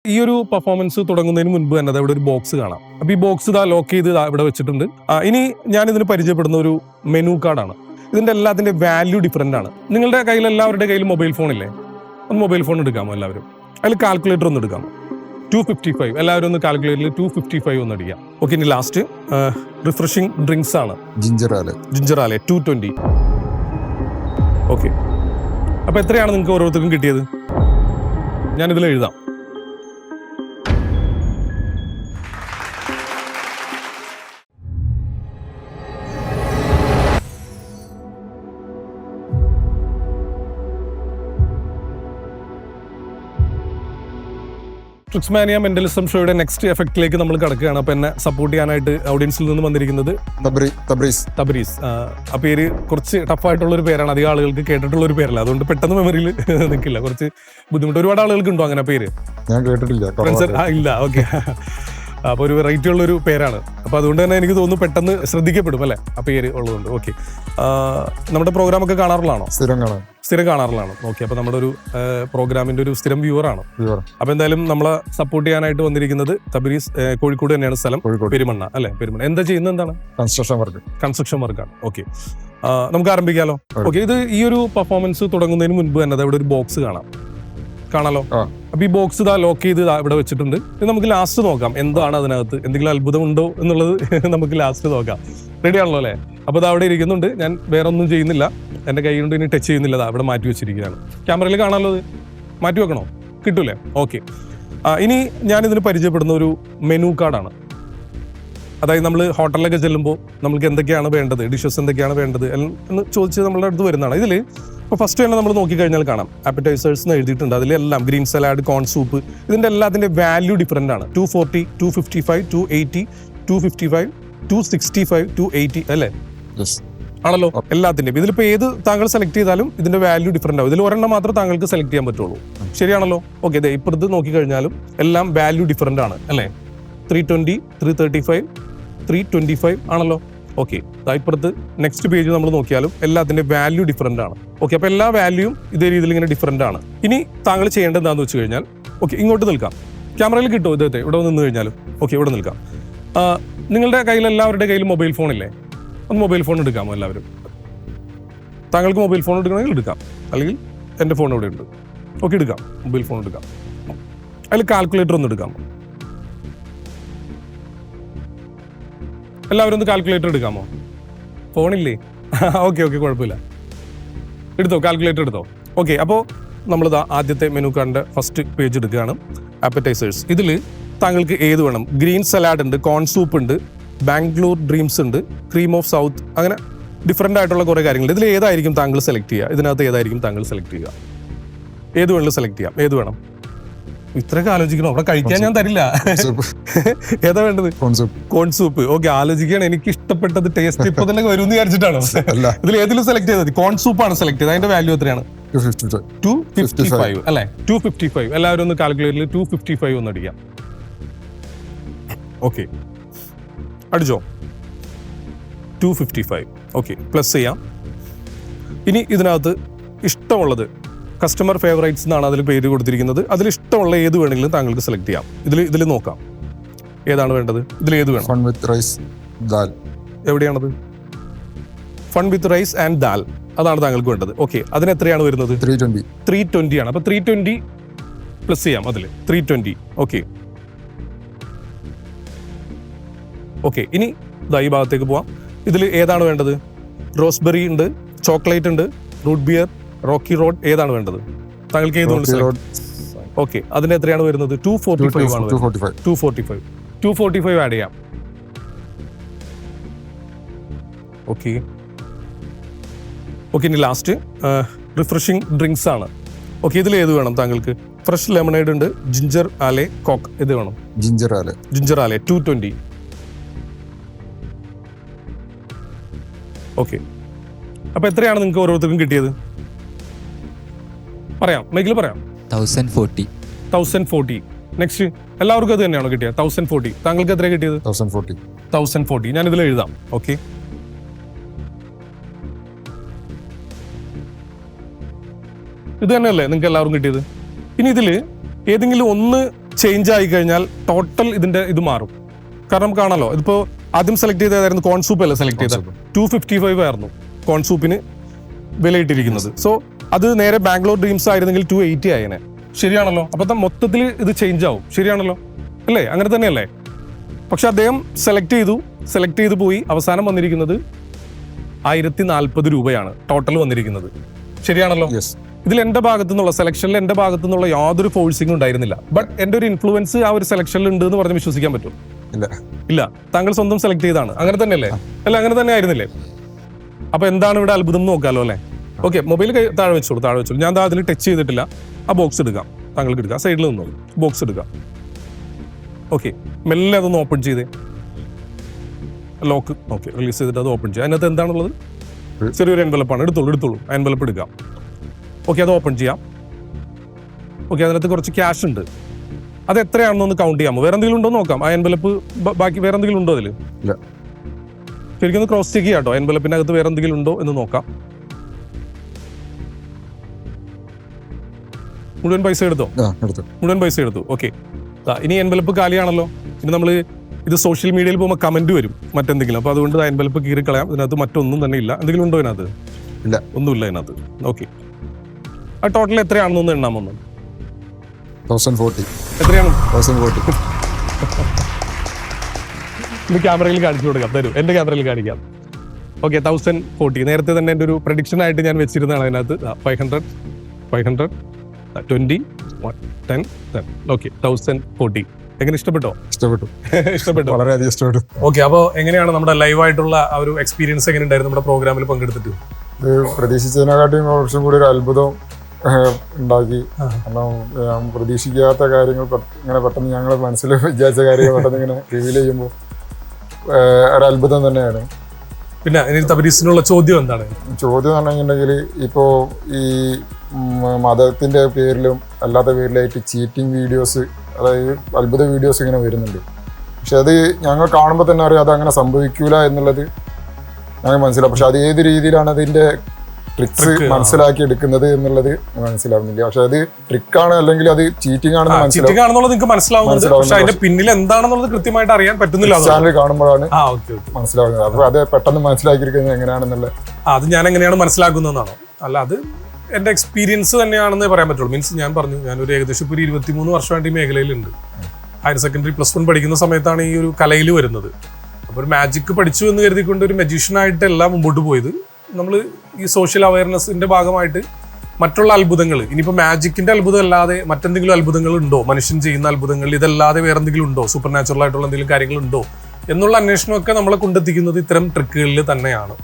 ഈ ഒരു പെർഫോമൻസ് തുടങ്ങുന്നതിന് മുൻപ് തന്നെ ഇവിടെ ഒരു ബോക്സ് കാണാം. അപ്പൊ ഈ ബോക്സ് ലോക്ക് ചെയ്ത് ഇവിടെ വെച്ചിട്ടുണ്ട്. ഇനി ഞാൻ ഇതിന് പരിചയപ്പെടുന്ന ഒരു മെനു കാർഡാണ്. ഇതിന്റെ എല്ലാത്തിന്റെ വാല്യൂ ഡിഫറെന്റ് ആണ്. നിങ്ങളുടെ കയ്യിൽ എല്ലാവരുടെ കയ്യിൽ മൊബൈൽ ഫോൺ ഇല്ലേ? ഒന്ന് മൊബൈൽ ഫോൺ എടുക്കാമോ എല്ലാവരും? അതിൽ കാൽക്കുലേറ്റർ ഒന്ന് എടുക്കാമോ? 255 എല്ലാവരും ഒന്ന് കാൽക്കുലേറ്ററിൽ 255 ഒന്ന് അടിക്കാം. ഓക്കെ, ഇനി ലാസ്റ്റ് റിഫ്രഷിംഗ് ഡ്രിങ്ക്സ് ആണ്. ജിഞ്ചർ ആലെ 220. ഓക്കെ, അപ്പൊ എത്രയാണ് നിങ്ങൾക്ക് ഓരോരുത്തർക്കും കിട്ടിയത്? ഞാനിതിൽ എഴുതാം. ട്രിക്സ്മാനിയ മെന്റലിസം ഷോയുടെ നെക്സ്റ്റ് എഫക്റ്റിലേക്ക് നമ്മൾ കിടക്കുകയാണ്. അപ്പൊ എന്നെ സപ്പോർട്ട് ചെയ്യാനായിട്ട് ഓഡിയൻസിൽ നിന്ന് വന്നിരിക്കുന്നത് തബ്രീസ്. ആ പേര് കുറച്ച് ടഫായിട്ടുള്ള ഒരു പേരാണ്, അധികം ആളുകൾക്ക് കേട്ടിട്ടുള്ള ഒരു പേരല്ല, അതുകൊണ്ട് പെട്ടെന്ന് മെമ്മറിയിൽ നിൽക്കില്ല, കുറച്ച് ബുദ്ധിമുട്ട്. ഒരുപാട് ആളുകൾക്ക് ഉണ്ടോ അങ്ങനെ പേര്? ഞാൻ കേട്ടിട്ടില്ല. ഇല്ല, ഓക്കെ. അപ്പൊ ഒരു വെറൈറ്റി ഉള്ള ഒരു പേരാണ്. അപ്പൊ അതുകൊണ്ട് തന്നെ എനിക്ക് തോന്നുന്നു പെട്ടെന്ന് ശ്രദ്ധിക്കപ്പെടും അല്ലെ ആ പേര് ഉള്ളതുകൊണ്ട്. ഓക്കെ, നമ്മുടെ പ്രോഗ്രാം ഒക്കെ കാണാറുള്ളതാണോ? സ്ഥിരം കാണാറുള്ളതാണ്. ഓക്കെ, അപ്പൊ നമ്മുടെ ഒരു പ്രോഗ്രാമിന്റെ ഒരു സ്ഥിരം വ്യൂവറാണ്. അപ്പൊ എന്തായാലും നമ്മളെ സപ്പോർട്ട് ചെയ്യാനായിട്ട് വന്നിരിക്കുന്നത് തബ്രീസ്. കോഴിക്കോട് തന്നെയാണ് സ്ഥലം, പെരുമണ്ണ അല്ലെ? പെരുമണ്ണ. എന്താ ചെയ്യുന്നത്? എന്താണ്? കൺസ്ട്രക്ഷൻ വർക്കാണ്. ഓക്കെ, നമുക്ക് ആരംഭിക്കാലോ. ഓക്കെ, ഇത് ഈ ഒരു പെർഫോമൻസ് തുടങ്ങുന്നതിന് മുൻപ് തന്നെ ഇവിടെ ഒരു ബോക്സ് കാണാലോ. അപ്പൊ ഈ ബോക്സ് ലോക്ക് ചെയ്ത് ഇവിടെ വെച്ചിട്ടുണ്ട്. ഇത് നമുക്ക് ലാസ്റ്റ് നോക്കാം എന്താണ് അതിനകത്ത്, എന്തെങ്കിലും അത്ഭുതം ഉണ്ടോ എന്നുള്ളത് നമുക്ക് ലാസ്റ്റ് നോക്കാം. റെഡി ആണല്ലോ അല്ലെ? അപ്പൊ ഇത് അവിടെ ഇരിക്കുന്നുണ്ട്. ഞാൻ വേറെ ഒന്നും ചെയ്യുന്നില്ല, എന്റെ കൈ കൊണ്ട് ഇനി ടച്ച് ചെയ്യുന്നില്ല. അവിടെ മാറ്റി വെച്ചിരിക്കുകയാണ്. ക്യാമറയിൽ കാണാമല്ലോ. ഇത് മാറ്റി വെക്കണോ? കിട്ടൂലേ? ഓക്കെ. ഇനി ഞാൻ ഇതിന് പരിചയപ്പെടുന്ന ഒരു മെനു കാർഡാണ്. അതായത് നമ്മൾ ഹോട്ടലിലൊക്കെ ചെല്ലുമ്പോൾ നമുക്ക് എന്തൊക്കെയാണ് വേണ്ടത്, ഡിഷസ് എന്തൊക്കെയാണ് വേണ്ടത് എന്ന് ചോദിച്ച് നമ്മളുടെ അടുത്ത് വരുന്നതാണ്. ഇതിൽ ഇപ്പോൾ ഫസ്റ്റ് തന്നെ നമ്മൾ നോക്കിക്കഴിഞ്ഞാൽ കാണാം ആപ്പറ്റൈസേഴ്സ് എന്ന് എഴുതിയിട്ടുണ്ട്. അതിലെല്ലാം ഗ്രീൻ സലാഡ്, കോൺ സൂപ്പ്, ഇതിന്റെ എല്ലാത്തിന്റെ വാല്യൂ ഡിഫറെന്റ് ആണ്. 240, 255, 280, 255, 265, 280 അല്ലേ? ആണല്ലോ എല്ലാത്തിന്റെയും. ഇതിലിപ്പോൾ ഏത് താങ്കൾ സെലക്ട് ചെയ്താലും ഇതിന്റെ വാല്യൂ ഡിഫറെന്റ് ആവും. ഇതിൽ ഒരെണ്ണം മാത്രമേ താങ്കൾക്ക് സെലക്ട് ചെയ്യാൻ പറ്റുള്ളൂ. ശരിയാണല്ലോ? ഓക്കെ, അതെ. ഇപ്പുറത്ത് നോക്കിക്കഴിഞ്ഞാലും എല്ലാം വാല്യൂ ഡിഫറെന്റ് ആണ് അല്ലേ? 320, 335, 325 ആണല്ലോ. ഓക്കെ, ഇപ്പുറത്ത് നെക്സ്റ്റ് പേജ് നമ്മൾ നോക്കിയാലും എല്ലാത്തിന്റെ വാല്യൂ ഡിഫറെന്റ് ആണ്. ഓക്കെ, അപ്പൊ എല്ലാ വാല്യൂയും ഇതേ രീതിയിൽ ഇങ്ങനെ ഡിഫറെന്റ് ആണ്. ഇനി താങ്കൾ ചെയ്യേണ്ടത് എന്താണെന്ന് വെച്ച് കഴിഞ്ഞാൽ, ഓക്കെ, ഇങ്ങോട്ട് നിൽക്കാം. ക്യാമറയിൽ കിട്ടുമോ ഇദ്ദേഹത്തെ? ഇവിടെ നിന്ന് കഴിഞ്ഞാലും ഓക്കെ, ഇവിടെ നിൽക്കാം. നിങ്ങളുടെ കയ്യിൽ എല്ലാവരുടെ കയ്യിൽ മൊബൈൽ ഫോൺ ഇല്ലേ? ഒന്ന് മൊബൈൽ ഫോൺ എടുക്കാമോ എല്ലാവരും? താങ്കൾക്ക് മൊബൈൽ ഫോൺ എടുക്കണമെങ്കിൽ എടുക്കാം, അല്ലെങ്കിൽ എൻ്റെ ഫോൺ ഇവിടെ ഉണ്ട്. ഓക്കെ, എടുക്കാം. മൊബൈൽ ഫോൺ എടുക്കാം. അതിൽ കാൽക്കുലേറ്റർ ഒന്ന് എടുക്കാമോ? എല്ലാവരും ഒന്ന് കാൽക്കുലേറ്റർ എടുക്കാമോ? ഫോണില്ലേ? ഓക്കെ, കുഴപ്പമില്ല. എടുത്തോ, കാൽക്കുലേറ്റർ എടുത്തോ. ഓക്കെ, അപ്പോൾ നമ്മളിതാ ആദ്യത്തെ മെനു കാർഡിന്റെ ഫസ്റ്റ് പേജ് എടുക്കുകയാണ്. ആപ്പറ്റൈസേഴ്സ്. ഇതിൽ താങ്കൾക്ക് ഏത് വേണം? ഗ്രീൻ സലാഡ് ഉണ്ട്, കോൺ സൂപ്പ് ഉണ്ട്, ബാംഗ്ലൂർ ഡ്രീംസ് ഉണ്ട്, ക്രീം ഓഫ് സൗത്ത്, അങ്ങനെ ഡിഫറെൻ്റ് ആയിട്ടുള്ള കുറേ കാര്യങ്ങൾ. ഇതിൽ ഏതായിരിക്കും താങ്കൾ സെലക്ട് ചെയ്യുക? ഇതിനകത്ത് ഏതായിരിക്കും താങ്കൾ സെലക്ട് ചെയ്യുക? ഏത് വേണമെങ്കിലും സെലക്ട് ചെയ്യാം. ഏത് വേണം? ഇത്രയൊക്കെ ആലോചിക്കണം, അവിടെ കഴിക്കാൻ ഞാൻ തരില്ല. ഏതാ വേണ്ടത്? കോൺ സൂപ്പ്. ഓക്കെ, ആലോചിക്കുകയാണ്. എനിക്ക് ഇഷ്ടപ്പെട്ടത് ടേസ്റ്റ് ഇപ്പൊ തന്നെ വരുമെന്ന് വിചാരിച്ചിട്ടാണോ? ഇതിൽ ഏതിലും സെലക്ട് ചെയ്തത്? കോൺ സൂപ്പാണ് സെലക്ട് ചെയ്തത്. അതിന്റെ വാല്യൂ എത്രയാണ്? 255 അല്ലെ? 255. എല്ലാവരും ഒന്ന് കാൽക്കുലേറ്ററിൽ 255 ഒന്ന് അടിക്കാം. ഓക്കെ, അടിച്ചോ? 255. ഓക്കെ, പ്ലസ് ചെയ്യാം. ഇനി ഇതിനകത്ത് ഇഷ്ടമുള്ളത് കസ്റ്റമർ ഫേവറേറ്റ്സ് എന്നാണ് അതിൽ പേര് കൊടുത്തിരിക്കുന്നത്. അതിൽ ഇഷ്ടമുള്ള ഏത് വേണമെങ്കിലും താങ്കൾക്ക് സെലക്ട് ചെയ്യാം. ഇതിൽ നോക്കാം ഏതാണ് വേണ്ടത്. ഇതിൽ ഏത് വേണം? Fun with rice dal. എവിടെയാണത്? Fun with rice and dal, അതാണ് താങ്കൾക്ക് വേണ്ടത്. ഓക്കെ, അതിന് എത്രയാണ് വരുന്നത്? 320 ആണ്. അപ്പൊ 320 പ്ലസ് ചെയ്യാം. അതിൽ 320. ഓക്കെ, ഇനി ഈ ഭാഗത്തേക്ക് പോവാം. ഇതിൽ ഏതാണ് വേണ്ടത്? റോസ്ബെറി ഉണ്ട്, ചോക്ലേറ്റ് ഉണ്ട്, റൂട്ട് ബിയർ, റോക്കി റോഡ്, ഏതാണ് വേണ്ടത്? താങ്കൾക്ക് ഏത്? ഓക്കെ, അതിന്റെ എത്രയാണ് വരുന്നത്? 245 ആണ്. 245 ആഡ് ചെയ്യാം. ഓക്കെ, ഇനി ലാസ്റ്റ് റിഫ്രഷിംഗ് ഡ്രിങ്ക്സ് ആണ്. ഓക്കെ, ഇതിൽ ഏത് വേണം താങ്കൾക്ക്? ഫ്രഷ് ലെമണേഡ് ഉണ്ട്, ജിഞ്ചർ ആലെ, കോക്ക്, ഇത് വേണം? ജിഞ്ചർ ആലെ 220. ഓക്കെ, അപ്പൊ എത്രയാണ് നിങ്ങൾക്ക് ഓരോരുത്തർക്കും കിട്ടിയത്? പറയാം, മൈക്കിൽ പറയാം. 1040. നെക്സ്റ്റ് എല്ലാവർക്കും അത് തന്നെയാണോ കിട്ടിയത്? 1040. താങ്കൾക്ക് എത്ര കിട്ടിയത്? 1040. ഞാൻ ഇതിൽ എഴുതാം. ഓക്കെ, ഇത് തന്നെയല്ലേ നിങ്ങൾക്ക് എല്ലാവർക്കും കിട്ടിയത്? ഇനി ഇതിൽ ഏതെങ്കിലും ഒന്ന് ചേഞ്ച് ആയി കഴിഞ്ഞാൽ ടോട്ടൽ ഇതിന്റെ ഇത് മാറും. കാരണം കാണാലോ, ഇതിപ്പോ ആദ്യം സെലക്ട് ചെയ്തതായിരുന്നു കോൺ സൂപ്പ് അല്ല സെലക്ട് ചെയ്തത്, 255 ആയിരുന്നു കോൺ സൂപ്പിന് വിലയിട്ടിരിക്കുന്നത്. സോ അത് നേരെ ബാംഗ്ലൂർ ഡ്രീംസ് ആയിരുന്നെങ്കിൽ 280 ആയേനെ. ശരിയാണല്ലോ? അപ്പൊ മൊത്തത്തിൽ ഇത് ചേഞ്ച് ആവും. ശരിയാണല്ലോ അല്ലേ? അങ്ങനെ തന്നെയല്ലേ? പക്ഷെ അദ്ദേഹം സെലക്ട് ചെയ്തു പോയി. അവസാനം വന്നിരിക്കുന്നത് 1040 രൂപയാണ് ടോട്ടൽ വന്നിരിക്കുന്നത്. ശരിയാണല്ലോ? ഇതിൽ എന്റെ ഭാഗത്തു നിന്നുള്ള സെലക്ഷനിൽ എന്റെ ഭാഗത്തു നിന്നുള്ള യാതൊരു ഫോഴ്സിംഗും ഉണ്ടായിരുന്നില്ല. ബട്ട് എന്റെ ഒരു ഇൻഫ്ലുവൻസ് ആ ഒരു സെലക്ഷനിൽ ഉണ്ട് എന്ന് പറഞ്ഞ് വിശ്വസിക്കാൻ പറ്റും? ഇല്ല. താങ്കൾ സ്വന്തം സെലക്ട് ചെയ്താണ്. അങ്ങനെ തന്നെയല്ലേ? അല്ല, അങ്ങനെ തന്നെ ആയിരുന്നില്ലേ? അപ്പൊ എന്താണ് ഇവിടെ അത്ഭുതം നോക്കാലോ അല്ലേ? ഓക്കെ, മൊബൈൽ താഴെ വെച്ചോളൂ. ഞാൻ അതിൽ ടച്ച് ചെയ്തിട്ടില്ല. ആ ബോക്സ് എടുക്കാം, താങ്കൾക്ക് എടുക്കാം. സൈഡിൽ നിന്നോളൂ, ബോക്സ് എടുക്കാം. ഓക്കെ, മെല്ലെ അതൊന്ന് ഓപ്പൺ ചെയ്തേ. ലോക്ക് ഓക്കെ റിലീസ് ചെയ്തിട്ട് അത് ഓപ്പൺ ചെയ്യാം. അതിനകത്ത് എന്താണുള്ളത്? ചെറിയൊരു എൻവലപ്പാണ്. എടുത്തോളൂ. ആ എൻവലപ്പ് എടുക്കാം. ഓക്കെ, അത് ഓപ്പൺ ചെയ്യാം. ഓക്കെ, അതിനകത്ത് കുറച്ച് ക്യാഷ് ഉണ്ട്. അത് എത്രയാണെന്നൊന്ന് കൗണ്ട് ചെയ്യാമോ? വേറെ എന്തെങ്കിലും ഉണ്ടോ നോക്കാം. ആ എൻവലപ്പ് ബാക്കി വേറെ എന്തെങ്കിലും ഉണ്ടോ അതിൽ? ശരിക്കും ഒന്ന് ക്രോസ് ചെക്ക് ചെയ്യാം കേട്ടോ. എൻവലപ്പിന്റെ അകത്ത് വേറെ എന്തെങ്കിലും ഉണ്ടോ എന്ന് നോക്കാം. മുഴുവൻ പൈസ എടുത്തോ? മുഴുവൻ പൈസ എടുത്തു. ഓക്കെ, ഇനി എൻവലപ്പ് കാലിയാണല്ലോ. ഇനി നമ്മൾ ഇത് സോഷ്യൽ മീഡിയയിൽ പോകുമ്പോൾ കമന്റ് വരും മറ്റെന്തെങ്കിലും. അപ്പൊ അതുകൊണ്ട് ആ എൻവലപ്പ് കീറി കളയാം. ഇതിനകത്ത് മറ്റൊന്നും തന്നെ ഇല്ല. എന്തെങ്കിലും ഉണ്ടോ ഇതിനകത്ത്? ഇല്ല, ഒന്നുമില്ല ഇതിനകത്ത്. ഓക്കെ, ആ ടോട്ടൽ എത്രയാണെന്നൊന്ന് എണ്ണാമൊന്നും. 1040. എത്രയാണ്? 1040. ഇത് ക്യാമറയിൽ കാണിച്ചു കൊടുക്കാം. തരൂ, എന്റെ ക്യാമറയിൽ കാണിക്കാം. ഓക്കെ, 1040. നേരത്തെ തന്നെ എൻ്റെ ഒരു പ്രഡിക്ഷൻ ആയിട്ട് ഞാൻ വെച്ചിരുന്നതാണ് അതിനകത്ത്. 500, 20, 10. ഓക്കെ, 1040. എങ്ങനെ ഇഷ്ടപ്പെട്ടോ? ഇഷ്ടപ്പെട്ടു, വളരെയധികം ഇഷ്ടപ്പെട്ടു. ഓക്കെ, അപ്പോൾ എങ്ങനെയാണ് നമ്മുടെ ലൈവായിട്ടുള്ള ആ ഒരു എക്സ്പീരിയൻസ് എങ്ങനെ ഉണ്ടായിരുന്നു നമ്മുടെ പ്രോഗ്രാമിൽ പങ്കെടുത്തിട്ട്? ഇത് പ്രതീക്ഷിച്ചതിനെക്കാട്ടിയും കുറച്ചും കൂടി ഒരു അത്ഭുതം ഉണ്ടാക്കി. കാരണം പ്രതീക്ഷിക്കാത്ത കാര്യങ്ങൾ ഇങ്ങനെ പെട്ടെന്ന് ഞങ്ങൾ മനസ്സിൽ വിചാരിച്ച കാര്യങ്ങൾ പെട്ടെന്ന് ഇങ്ങനെ റിവീൽ ചെയ്യുമ്പോൾ ഒരു അത്ഭുതം തന്നെയാണ്. പിന്നെ തബരീസിനുള്ള ചോദ്യം എന്താണ്? ചോദ്യം എന്ന് പറഞ്ഞിട്ടുണ്ടെങ്കിൽ ഇപ്പോൾ ഈ മതത്തിൻ്റെ പേരിലും അല്ലാത്ത പേരിലായിട്ട് ചീറ്റിംഗ് വീഡിയോസ്, അതായത് അത്ഭുത വീഡിയോസ് ഇങ്ങനെ വരുന്നുണ്ട്. പക്ഷെ അത് ഞങ്ങൾ കാണുമ്പോൾ തന്നെ അറിയാം അതങ്ങനെ സംഭവിക്കൂല എന്നുള്ളത് ഞങ്ങൾ മനസ്സിലാവും. പക്ഷെ അത് ഏത് രീതിയിലാണ് അതിൻ്റെ ട്രിക്സ് മനസ്സിലാക്കി എടുക്കുന്നത് എന്നുള്ളത് മനസ്സിലാവുന്നില്ല. പക്ഷെ അത് ട്രിക്കാണ് അല്ലെങ്കിൽ അത് ചീറ്റിംഗ് ആണെന്ന് മനസ്സിലാവുന്നുണ്ട്. അതിന്റെ പിന്നിൽ എന്താണെന്നുള്ളത് കൃത്യമായിട്ട് അറിയാൻ പറ്റുന്നില്ല. ചാനൽ കാണുമ്പോഴാണ് മനസ്സിലാവുന്നത്. അപ്പൊ അത് പെട്ടെന്ന് മനസ്സിലാക്കിയിരിക്കുന്നത് എങ്ങനെയാണെന്നുള്ളത് അത് ഞാൻ എങ്ങനെയാണ് മനസ്സിലാക്കുന്നതെന്നാണോ? അല്ല, അത് എന്റെ എക്സ്പീരിയൻസ് തന്നെയാണെന്ന് പറയാൻ പറ്റുള്ളൂ. മീൻസ് ഞാൻ പറഞ്ഞു, ഞാനൊരു ഏകദേശം ഒരു 23 വർഷമായിട്ട് ഈ മേഖലയിലുണ്ട്. ഹയർ സെക്കൻഡറി +1 പഠിക്കുന്ന സമയത്താണ് ഈ ഒരു കലയിൽ വരുന്നത്. അപ്പോൾ ഒരു മാജിക് പഠിച്ചു എന്ന് കരുതിക്കൊണ്ട് ഒരു മജീഷ്യനായിട്ടല്ല മുമ്പോട്ട് പോയത്. നമ്മൾ ഈ സോഷ്യൽ അവയർനെസ്സിന്റെ ഭാഗമായിട്ട് മറ്റുള്ള അത്ഭുതങ്ങൾ, ഇനിയിപ്പോൾ മാജിക്കിന്റെ അത്ഭുതം അല്ലാതെ മറ്റെന്തെങ്കിലും അത്ഭുതങ്ങൾ ഉണ്ടോ, മനുഷ്യൻ ചെയ്യുന്ന അത്ഭുതങ്ങൾ ഇതല്ലാതെ വേറെ എന്തെങ്കിലും ഉണ്ടോ, സൂപ്പർ നാച്ചുറൽ ആയിട്ടുള്ള എന്തെങ്കിലും കാര്യങ്ങൾ ഉണ്ടോ എന്നുള്ള അന്വേഷണമൊക്കെ നമ്മളെ കൊണ്ടെത്തിക്കുന്നത് ഇത്തരം ട്രിക്കുകളിൽ തന്നെയാണ്.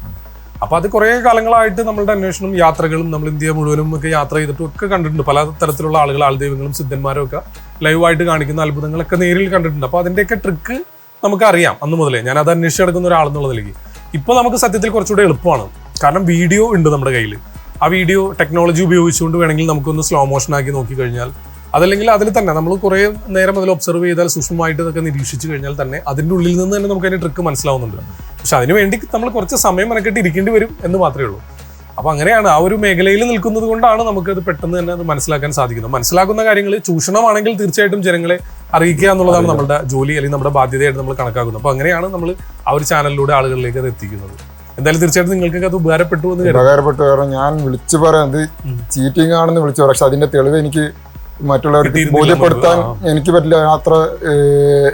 അപ്പോൾ അത് കുറേ കാലങ്ങളായിട്ട് നമ്മളുടെ അന്വേഷണം, യാത്രകളും, നമ്മൾ ഇന്ത്യ മുഴുവനും ഒക്കെ യാത്ര ചെയ്തിട്ടും ഒക്കെ കണ്ടിട്ടുണ്ട്. പല തരത്തിലുള്ള ആളുകൾ, ആൾദൈവങ്ങളും സിദ്ധന്മാരും ഒക്കെ ലൈവായിട്ട് കാണിക്കുന്ന അത്ഭുതങ്ങളൊക്കെ നേരിൽ കണ്ടിട്ടുണ്ട്. അപ്പോൾ അതിൻ്റെയൊക്കെ ട്രിക്ക് നമുക്കറിയാം അന്ന് മുതലേ. ഞാൻ അത് അന്വേഷിച്ചെടുക്കുന്ന ഒരാളെന്നുള്ളതിലേക്ക് ഇപ്പോൾ നമുക്ക് സത്യത്തിൽ കുറച്ചുകൂടെ എളുപ്പമാണ്. കാരണം വീഡിയോ ഉണ്ട് നമ്മുടെ കയ്യിൽ. ആ വീഡിയോ ടെക്നോളജി ഉപയോഗിച്ചുകൊണ്ട് വേണമെങ്കിൽ നമുക്കൊന്ന് സ്ലോ മോഷൻ ആക്കി നോക്കിക്കഴിഞ്ഞാൽ, അതല്ലെങ്കിൽ അതിൽ തന്നെ നമ്മൾ കുറേ നേരം അതിൽ ഒബ്സർവ് ചെയ്താൽ, സൂക്ഷ്മമായിട്ട് ഇതൊക്കെ നിരീക്ഷിച്ചു കഴിഞ്ഞാൽ തന്നെ അതിൻ്റെ ഉള്ളിൽ നിന്ന് തന്നെ നമുക്ക് അതിൻ്റെ ട്രിക്ക് മനസ്സിലാവുന്നുണ്ട്. പക്ഷെ അതിന് വേണ്ടി നമ്മൾ കുറച്ച് സമയം മെനക്കെട്ട് ഇരിക്കേണ്ടി വരും എന്ന് മാത്രമേ ഉള്ളൂ. അപ്പോൾ അങ്ങനെയാണ്, ആ ഒരു മേഖലയിൽ നിൽക്കുന്നത് കൊണ്ടാണ് നമുക്കത് പെട്ടെന്ന് തന്നെ അത് മനസ്സിലാക്കാൻ സാധിക്കുന്നത്. മനസ്സിലാക്കുന്ന കാര്യങ്ങൾ ചൂഷണമാണെങ്കിൽ തീർച്ചയായിട്ടും ജനങ്ങളെ അറിയിക്കുക എന്നുള്ളതാണ് നമ്മുടെ ജോലി, അല്ലെങ്കിൽ നമ്മുടെ ബാധ്യതയായിട്ട് നമ്മൾ കണക്കാക്കുന്നത്. അപ്പോൾ അങ്ങനെയാണ് നമ്മൾ ആ ഒരു ചാനലിലൂടെ ആളുകളിലേക്ക് അത് എത്തിക്കുന്നത്. എന്തായാലും തീർച്ചയായിട്ടും നിങ്ങൾക്ക് അത് ഉപകാരപ്പെട്ടു എന്ന് ഉപകാരപ്പെട്ടു. കാരണം ഞാൻ വിളിച്ചു പറയുന്നത് ചീറ്റിംഗ് ആണെന്ന് വിളിച്ചു പറയാം. പക്ഷെ അതിന്റെ തെളിവ് എനിക്ക് മറ്റുള്ളവർക്ക് ബോധ്യപ്പെടുത്താൻ എനിക്ക് പറ്റില്ല. അത്ര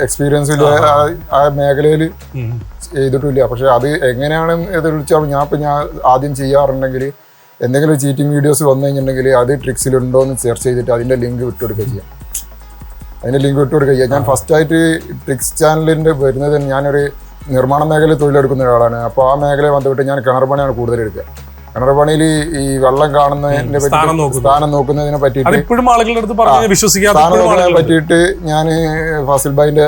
എക്സ്പീരിയൻസ് ഇല്ല ആ മേഖലയിൽ ചെയ്തിട്ടില്ല. പക്ഷെ അത് എങ്ങനെയാണ് ഇത് വിളിച്ചാൽ ഞാൻ ആദ്യം ചെയ്യാറുണ്ടെങ്കിൽ എന്തെങ്കിലും ചീറ്റിംഗ് വീഡിയോസ് വന്നു കഴിഞ്ഞിട്ടുണ്ടെങ്കിൽ അത് ട്രിക്സിലുണ്ടോ എന്ന് സെർച്ച് ചെയ്തിട്ട് അതിന്റെ ലിങ്ക് വിട്ടുകൊടുക്കുക ചെയ്യാം. ഞാൻ ഫസ്റ്റായിട്ട് ട്രിക്സ് ചാനലിന്റെ വരുന്നത്, ഞാനൊരു നിർമ്മാണ മേഖലയിൽ തൊഴിലെടുക്കുന്ന ഒരാളാണ്. അപ്പോൾ ആ മേഖലയെ ബന്ധപ്പെട്ട് ഞാൻ കിണർ പണിയാണ് കൂടുതൽ എടുക്കുക. കിണർ പണിയിൽ ഈ വെള്ളം കാണുന്നതിനെ പറ്റി, സ്ഥാനം നോക്കുന്നതിനെ പറ്റിയിട്ട് ഞാൻ ഫാസിൽ ഭായിന്റെ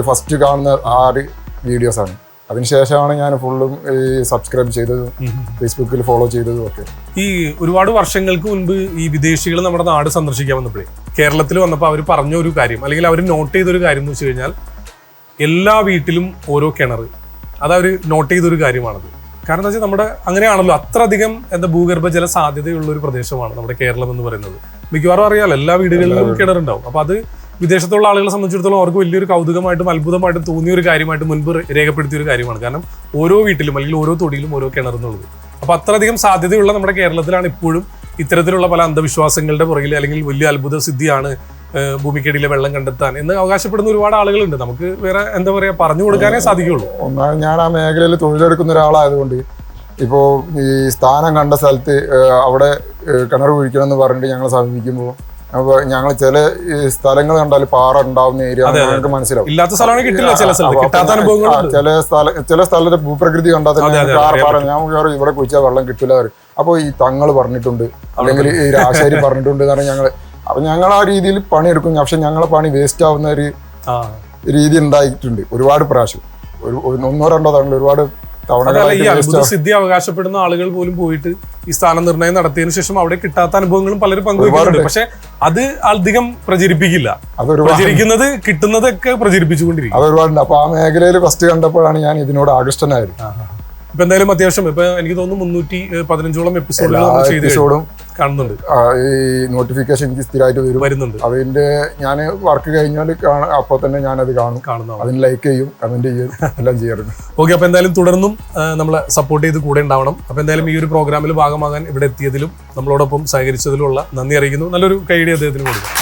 ഫസ്റ്റ് കാണുന്ന 6 വീഡിയോസാണ്. അതിനുശേഷമാണ് ഞാൻ ഫുള്ളും സബ്സ്ക്രൈബ് ചെയ്തതും ഫേസ്ബുക്കിൽ ഫോളോ ചെയ്തതും ഒക്കെ. ഈ ഒരുപാട് വർഷങ്ങൾക്ക് മുൻപ് ഈ വിദേശികൾ നമ്മുടെ നാട് സന്ദർശിക്കാൻ വന്നപ്പോഴേ, കേരളത്തിൽ വന്നപ്പോൾ അവർ പറഞ്ഞ ഒരു കാര്യം, അല്ലെങ്കിൽ അവർ നോട്ട് ചെയ്തൊരു കാര്യം എന്ന് വെച്ച് കഴിഞ്ഞാൽ, എല്ലാ വീട്ടിലും ഓരോ കിണർ. അതവർ നോട്ട് ചെയ്തൊരു കാര്യമാണത്. കാരണം എന്താ വെച്ചാൽ നമ്മുടെ അങ്ങനെയാണല്ലോ, അത്രയധികം ഭൂഗർഭജല സാധ്യതയുള്ള ഒരു പ്രദേശമാണ് നമ്മുടെ കേരളം എന്ന് പറയുന്നത്. മിക്കവാറും അറിയാമല്ലോ, എല്ലാ വീടുകളിലും കിണറുണ്ടാവും. അപ്പോൾ അത് വിദേശത്തുള്ള ആളുകളെ സംബന്ധിച്ചിടത്തോളം അവർക്ക് വലിയൊരു കൗതുകമായിട്ടും അത്ഭുതമായിട്ടും തോന്നിയ ഒരു കാര്യമായിട്ട് മുൻപ് രേഖപ്പെടുത്തിയ ഒരു കാര്യമാണ്. കാരണം ഓരോ വീട്ടിലും അല്ലെങ്കിൽ ഓരോ തൊടിയിലും ഓരോ കിണറെന്നുള്ളത്. അപ്പോൾ അത്രയധികം സാധ്യതയുള്ള നമ്മുടെ കേരളത്തിലാണ് ഇപ്പോഴും ഇത്തരത്തിലുള്ള പല അന്ധവിശ്വാസങ്ങളുടെ പുറകിൽ അല്ലെങ്കിൽ വലിയ അത്ഭുത സിദ്ധിയാണ് ഭൂമിക്കടിയിലെ വെള്ളം കണ്ടെത്താൻ എന്ന് അവകാശപ്പെടുന്ന ഒരുപാട് ആളുകളുണ്ട്. നമുക്ക് വേറെ എന്താ പറയുക പറഞ്ഞു കൊടുക്കാനേ സാധിക്കുള്ളൂ. ഒന്നാമത് ഞാൻ ആ മേഖലയിൽ തൊഴിലെടുക്കുന്ന ഒരാളായതുകൊണ്ട് ഇപ്പോൾ ഈ സ്ഥാനം കണ്ട സ്ഥലത്ത് അവിടെ കിണർ കുഴിക്കണം എന്ന് പറഞ്ഞിട്ട് ഞങ്ങൾ സമീപിക്കുമ്പോൾ അപ്പോൾ ഞങ്ങൾ ചില സ്ഥലങ്ങൾ കണ്ടാൽ പാറ ഉണ്ടാവുന്ന ഏരിയ ഞങ്ങൾക്ക് മനസ്സിലാവും. ഇല്ലാത്ത സ്ഥലമാണ് കിട്ടില്ല, ചില സ്ഥലത്തെ ഭൂപ്രകൃതി കണ്ടാൽ തന്നെ പാറ ഞാൻ ഇവിടെ കുഴിച്ചാൽ വെള്ളം കിട്ടില്ല. അപ്പോൾ ഈ തങ്ങൾ പറഞ്ഞിട്ടുണ്ട് അല്ലെങ്കിൽ ഈ രാശാരി പറഞ്ഞിട്ടുണ്ട് എന്ന് പറഞ്ഞാൽ ഞങ്ങൾ അപ്പൊ ഞങ്ങൾ ആ രീതിയിൽ പണിയെടുക്കും. പക്ഷെ ഞങ്ങളെ പണി വേസ്റ്റ് ആവുന്ന ഒരു രീതി ഉണ്ടായിട്ടുണ്ട് ഒരുപാട് പ്രാവശ്യം. ഒന്നോ രണ്ടോ തവണ ഒരുപാട് ഈ അത്ഭുത സിദ്ധി അവകാശപ്പെടുന്ന ആളുകൾ പോലും പോയിട്ട് ഈ സ്ഥാന നിർണ്ണയം നടത്തിയതിനു ശേഷം അവിടെ കിട്ടാത്ത അനുഭവങ്ങളും പലരും പങ്കുവയ്ക്കുന്നുണ്ട്. പക്ഷെ അത് അധികം പ്രചരിപ്പിക്കില്ല. പ്രചരിക്കുന്നത് കിട്ടുന്നതൊക്കെ പ്രചരിപ്പിച്ചുകൊണ്ടിരിക്കും. അത് ഒരുപാടുണ്ട്. അപ്പൊ ആ മേഖലയിൽ ഫസ്റ്റ് കണ്ടപ്പോഴാണ് ഞാൻ ഇതിനോട് ആകൃഷ്ടനായത്. ഇപ്പൊ എന്തായാലും അത്യാവശ്യം ഇപ്പൊ എനിക്ക് തോന്നുന്നു 315ഓളം എപ്പിസോഡും കാണുന്നുണ്ട്. ഈ നോട്ടിഫിക്കേഷൻ എനിക്ക് സ്ഥിരമായിട്ട് വരുന്നുണ്ട്. അതിന്റെ ഞാൻ വർക്ക് കഴിഞ്ഞാൽ അപ്പോൾ തന്നെ ഞാനത് കാണുന്നു. അതിന് ലൈക്ക് ചെയ്യും, കമന്റ് ചെയ്യും, എല്ലാം ചെയ്യാറുണ്ട്. ഓക്കെ, അപ്പൊ എന്തായാലും തുടർന്നും നമ്മളെ സപ്പോർട്ട് ചെയ്ത് കൂടെ ഉണ്ടാവണം. അപ്പൊ എന്തായാലും ഈ ഒരു പ്രോഗ്രാമിൽ ഭാഗമാകാൻ ഇവിടെ എത്തിയതിലും നമ്മളോടൊപ്പം സഹകരിച്ചതിലുള്ള നന്ദി അറിയിക്കുന്നു. നല്ലൊരു കൈയടി അദ്ദേഹത്തിന് കൊടുക്കും.